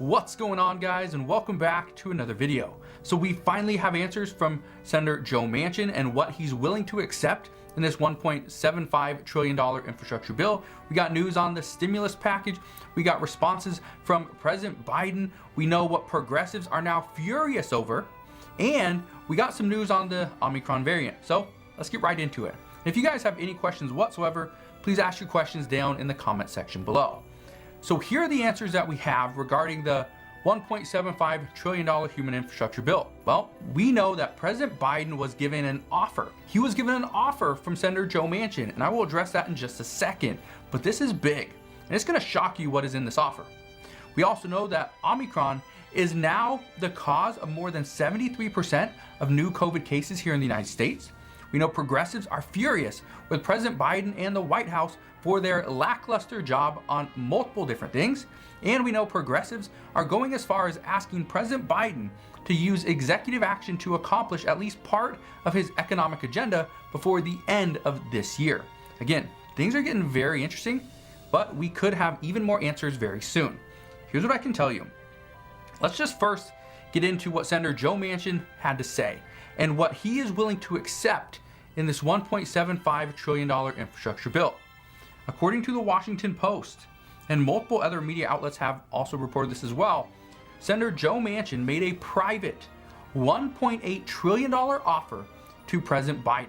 What's going on, guys, and welcome back to another video. So we finally have answers from Senator Joe Manchin and what he's willing to accept in this $1.75 trillion infrastructure bill. We got news on the stimulus package. We got responses from President Biden. We know what progressives are now furious over. And we got some news on the Omicron variant. So let's get right into it. If you guys have any questions whatsoever, please ask your questions down in the comment section below. So here are the answers that we have regarding the $1.75 trillion human infrastructure bill. Well, we know that President Biden was given an offer. He was given an offer from Senator Joe Manchin, and I will address that in just a second. But this is big, and it's going to shock you what is in this offer. We also know that Omicron is now the cause of more than 73% of new COVID cases here in the United States. We know progressives are furious with President Biden and the White House for their lackluster job on multiple different things. And we know progressives are going as far as asking President Biden to use executive action to accomplish at least part of his economic agenda before the end of this year. Again, things are getting very interesting, but we could have even more answers very soon. Here's what I can tell you. Let's just first get into what Senator Joe Manchin had to say and what he is willing to accept in this $1.75 trillion infrastructure bill. According to the Washington Post, and multiple other media outlets have also reported this as well, Senator Joe Manchin made a private $1.8 trillion offer to President Biden.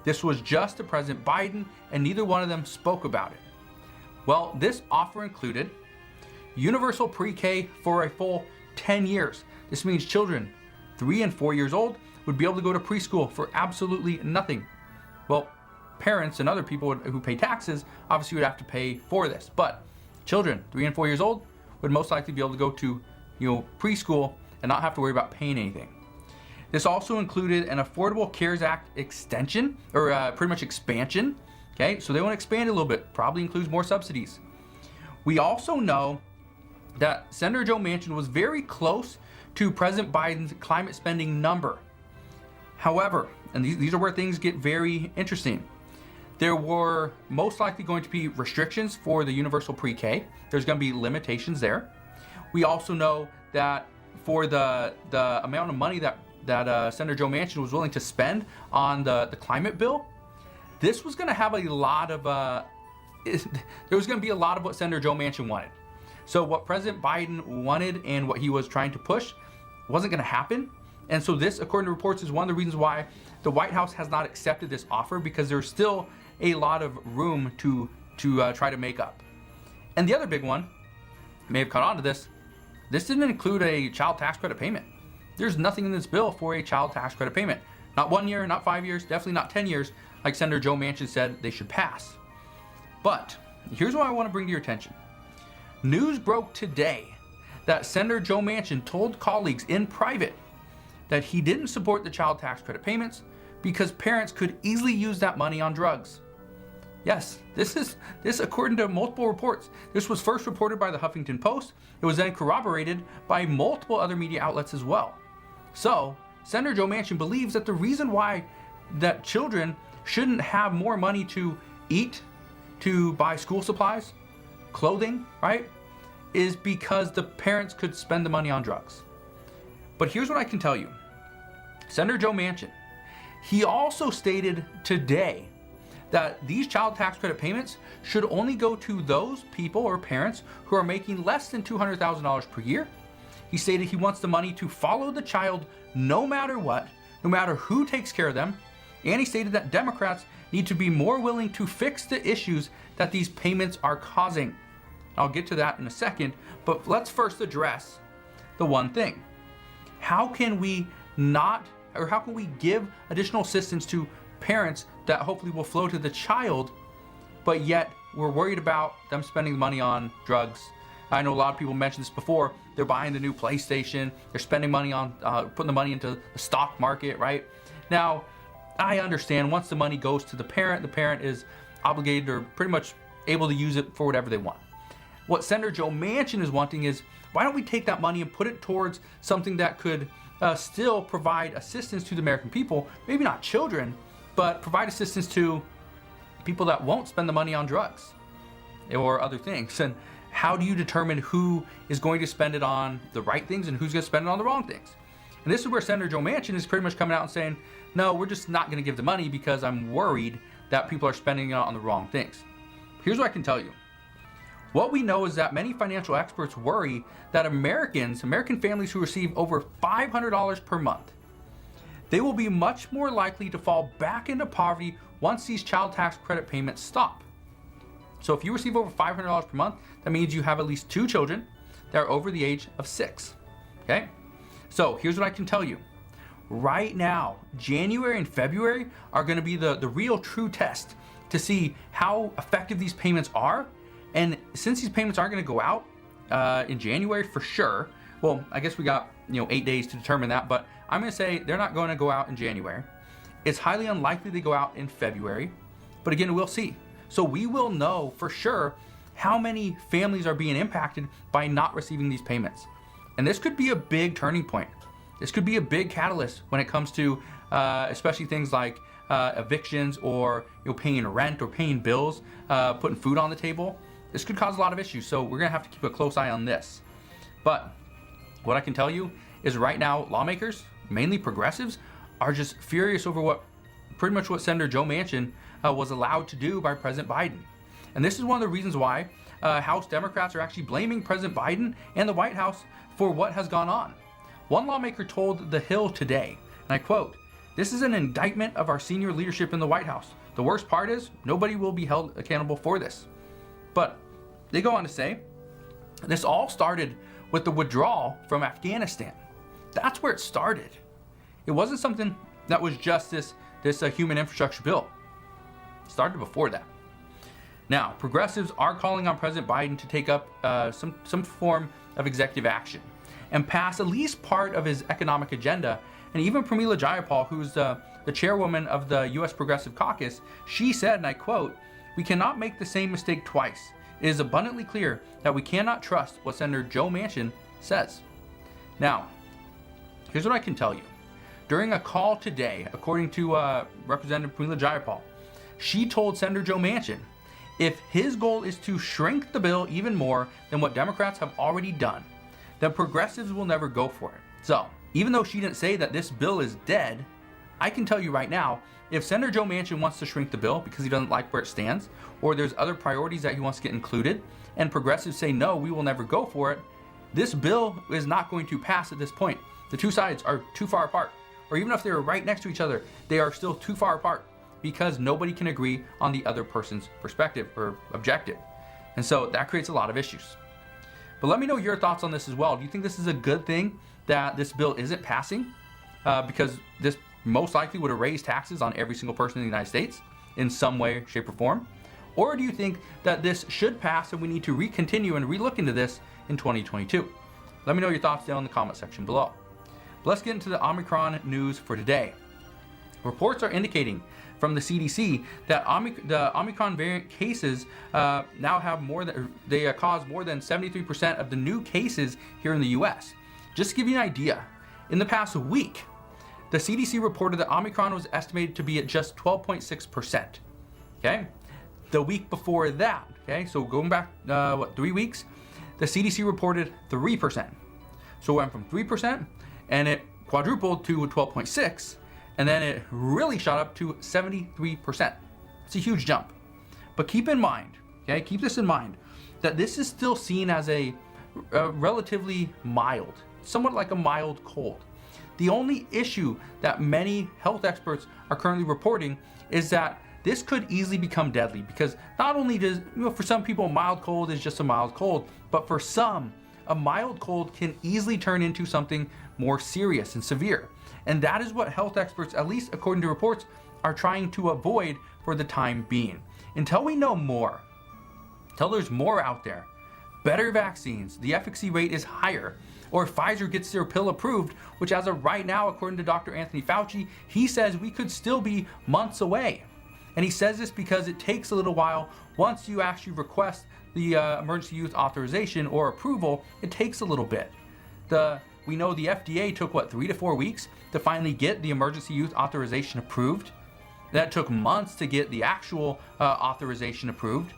This was just to President Biden, and neither one of them spoke about it. Well, this offer included universal pre-K for a full 10 years. This means children 3 and 4 years old would be able to go to preschool for absolutely nothing. Well, parents and other people who pay taxes obviously would have to pay for this, but children 3 and 4 years old would most likely be able to go to preschool and not have to worry about paying anything. This also included an Affordable Cares Act extension, or pretty much expansion. Okay, so they want to expand it a little bit, probably includes more subsidies. We also know that Senator Joe Manchin was very close to President Biden's climate spending number. However, and these are where things get very interesting, there were most likely going to be restrictions for the universal pre-K. There's going to be limitations there. We also know that for the amount of money that Senator Joe Manchin was willing to spend on the climate bill, this was going to have a lot of there was going to be a lot of what Senator Joe Manchin wanted. So what President Biden wanted and what he was trying to push wasn't going to happen. And so this, according to reports, is one of the reasons why the White House has not accepted this offer, because there's still a lot of room to try to make up. And the other big one, may have caught on to this didn't include a child tax credit payment. There's nothing in this bill for a child tax credit payment. Not 1 year, not 5 years, definitely not 10 years, like Senator Joe Manchin said they should pass. But here's what I want to bring to your attention. News broke today that Senator Joe Manchin told colleagues in private that he didn't support the child tax credit payments because parents could easily use that money on drugs. Yes, this according to multiple reports. This was first reported by the Huffington Post. It was then corroborated by multiple other media outlets as well. So, Senator Joe Manchin believes that the reason why that children shouldn't have more money to eat, to buy school supplies, clothing, right, is because the parents could spend the money on drugs. But here's what I can tell you. Senator Joe Manchin, he also stated today that these child tax credit payments should only go to those people or parents who are making less than $200,000 per year. He stated he wants the money to follow the child no matter what, no matter who takes care of them. And he stated that Democrats need to be more willing to fix the issues that these payments are causing. I'll get to that in a second, but let's first address the one thing. How can we give additional assistance to parents that hopefully will flow to the child, but yet we're worried about them spending money on drugs? I know a lot of people mentioned this before. They're buying the new PlayStation. They're spending money on putting the money into the stock market, right? Now, I understand once the money goes to the parent is obligated or pretty much able to use it for whatever they want. What Senator Joe Manchin is wanting is, why don't we take that money and put it towards something that could still provide assistance to the American people, maybe not children, but provide assistance to people that won't spend the money on drugs or other things. And how do you determine who is going to spend it on the right things and who's going to spend it on the wrong things? And this is where Senator Joe Manchin is pretty much coming out and saying, no, we're just not going to give the money because I'm worried that people are spending it on the wrong things. Here's what I can tell you. What we know is that many financial experts worry that American families who receive over $500 per month, they will be much more likely to fall back into poverty once these child tax credit payments stop. So if you receive over $500 per month, that means you have at least 2 children that are over the age of 6. Okay? So here's what I can tell you. Right now, January and February are going to be the real true test to see how effective these payments are. And since these payments aren't going to go out in January for sure, well, I guess we got 8 days to determine that, but I'm going to say they're not going to go out in January. It's highly unlikely they go out in February, but again, we'll see. So we will know for sure how many families are being impacted by not receiving these payments. And this could be a big turning point. This could be a big catalyst when it comes to especially things like evictions or paying rent or paying bills, putting food on the table. This could cause a lot of issues. So we're gonna have to keep a close eye on this. But what I can tell you is right now, lawmakers, mainly progressives, are just furious over pretty much what Senator Joe Manchin was allowed to do by President Biden. And this is one of the reasons why House Democrats are actually blaming President Biden and the White House for what has gone on. One lawmaker told The Hill today, and I quote, "This is an indictment of our senior leadership in the White House. The worst part is nobody will be held accountable for this." But they go on to say, this all started with the withdrawal from Afghanistan. That's where it started. It wasn't something that was just this human infrastructure bill. It started before that. Now, progressives are calling on President Biden to take up some form of executive action and pass at least part of his economic agenda. And even Pramila Jayapal, who's the chairwoman of the U.S. Progressive Caucus, she said, and I quote, "We cannot make the same mistake twice. It is abundantly clear that we cannot trust what Senator Joe Manchin says." Now, here's what I can tell you. During a call today, according to Representative Pramila Jayapal, she told Senator Joe Manchin, if his goal is to shrink the bill even more than what Democrats have already done, then progressives will never go for it. So, even though she didn't say that this bill is dead, I can tell you right now, if Senator Joe Manchin wants to shrink the bill because he doesn't like where it stands, or there's other priorities that he wants to get included, and progressives say, no, we will never go for it, this bill is not going to pass at this point. The two sides are too far apart. Or even if they're right next to each other, they are still too far apart, because nobody can agree on the other person's perspective or objective. And so that creates a lot of issues. But let me know your thoughts on this as well. Do you think this is a good thing that this bill isn't passing? Because this most likely would have raised taxes on every single person in the United States in some way, shape, or form? Or do you think that this should pass and we need to recontinue and relook into this in 2022? Let me know your thoughts down in the comment section below. But let's get into the Omicron news for today. Reports are indicating from the CDC that the Omicron variant cases now have cause more than 73% of the new cases here in the US. Just to give you an idea, in the past week, the CDC reported that Omicron was estimated to be at just 12.6%. Okay, the week before that, okay, so going back 3 weeks, the CDC reported 3%. So it went from 3% and it quadrupled to 12.6%. And then it really shot up to 73%. It's a huge jump. But keep in mind, okay, keep this in mind, that this is still seen as a relatively mild, somewhat like a mild cold. The only issue that many health experts are currently reporting is that this could easily become deadly, because not only does, for some people, a mild cold is just a mild cold, but for some, a mild cold can easily turn into something more serious and severe. And that is what health experts, at least according to reports, are trying to avoid for the time being. Until we know more, until there's more out there, better vaccines, the efficacy rate is higher, or Pfizer gets their pill approved, which as of right now, according to Dr. Anthony Fauci, he says we could still be months away. And he says this because it takes a little while. Once you actually request the emergency use authorization or approval, it takes a little bit. We know the FDA took 3 to 4 weeks to finally get the emergency use authorization approved. That took months to get the actual authorization approved.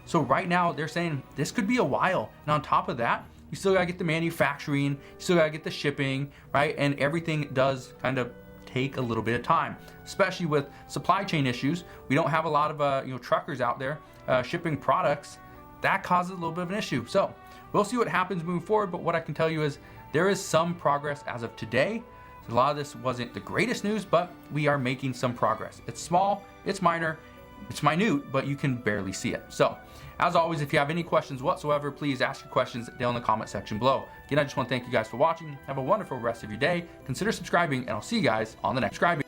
So right now they're saying this could be a while. And on top of that, you still gotta get the manufacturing, you still gotta get the shipping, right? And everything does kind of take a little bit of time, especially with supply chain issues. We don't have a lot of truckers out there shipping products. That causes a little bit of an issue. So we'll see what happens moving forward, but what I can tell you is there is some progress as of today. A lot of this wasn't the greatest news, but we are making some progress. It's small, it's minor, it's minute, but you can barely see it. So as always, if you have any questions whatsoever, please ask your questions down in the comment section below. Again, I just want to thank you guys for watching. Have a wonderful rest of your day. Consider subscribing, and I'll see you guys on the next subscribing.